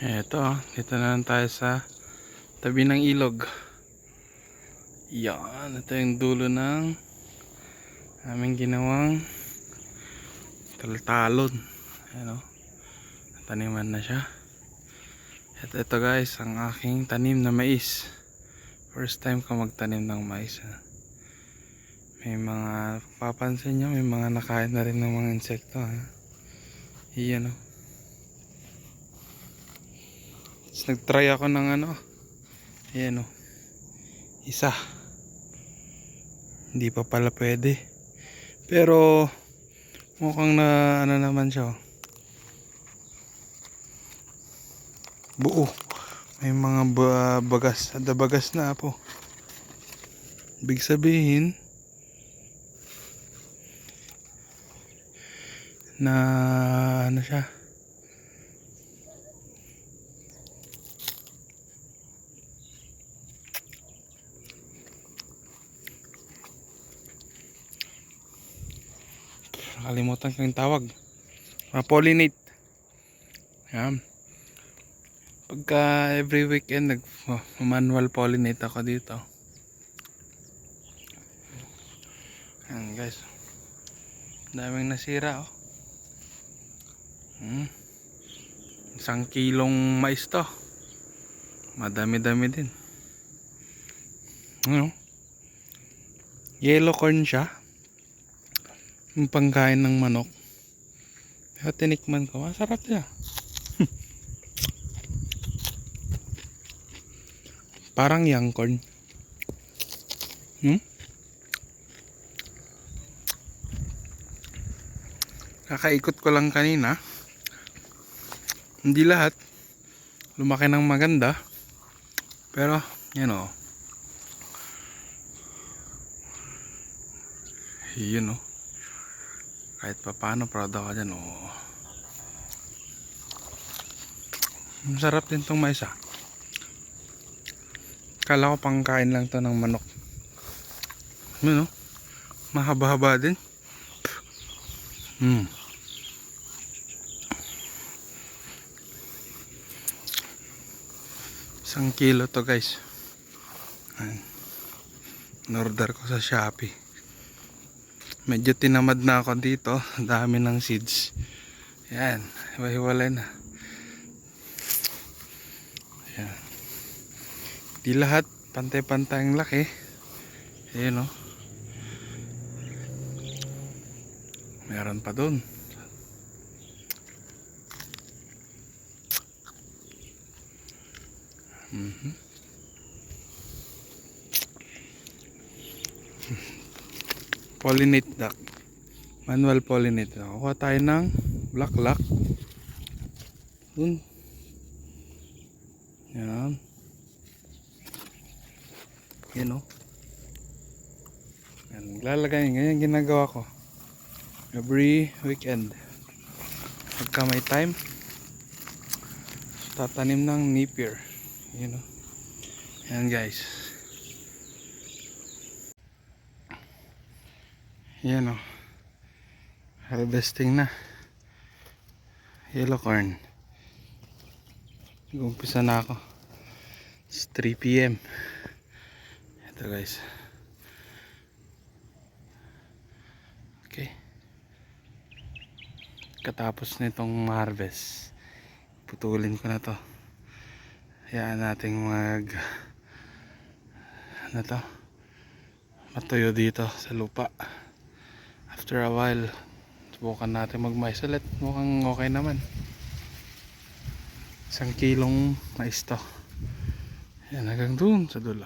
Eto, dito na lang tayo sa tabi ng ilog. Yan, ito yung dulo ng aming ginawang taltalon. Ayan o, taniman na siya. At ito guys, ang aking tanim na mais. First time ko magtanim ng mais. May mga, papansin nyo, may mga nakain na rin ng mga insekto. Iyan o. Nagtry ako ng ayan o, isa, hindi pa pala pwede, pero mukhang na naman siya buo, may mga bagas na po. Ibig sabihin na siya, nakalimutan ko yung tawag, pollinate. Yan. Pagka every weekend manual pollinate ako dito. Yan guys, daming nasira oh. 1 kilong mais to, madami-dami din. Yellow corn siya, yung pangkain ng manok. Pero tinikman ko, masarap siya. Parang young corn. Kakaikot ko lang kanina, hindi lahat lumaki ng maganda, pero yan o, yun o, kahit pa paano proud ako dyan o. Masarap din tong mais ah. Kala ko pangkain lang to ng manok. Yun o, mahaba-haba din. 1 kilo to guys. In-order ko sa Shopee. Medyo tinamad na ako dito, dami ng seeds. Yan, hiwa-hiwalay na. Yan. Di lahat pantay-pantay ang laki. Ayan o, meron pa dun. Pollinate duck, manual pollinate. Kuha tayo ng bulaklak dun. Yan. Yan o. Yan, lalagay. Ganyan ginagawa ko every weekend. Pagka may time, tatanim ng napier. Yan o. Yan guys. Yan o, harvesting na yellow corn. Nag-umpisa na ako. It's 3 PM. Ito guys. Okay, katapos nitong harvest, putulin ko na to. Hayaan nating matuyo dito sa lupa. After a while, subukan natin mag-mais ulit. Mukhang okay naman. 1 kilong mais to. Yan, hanggang dun sa dulo.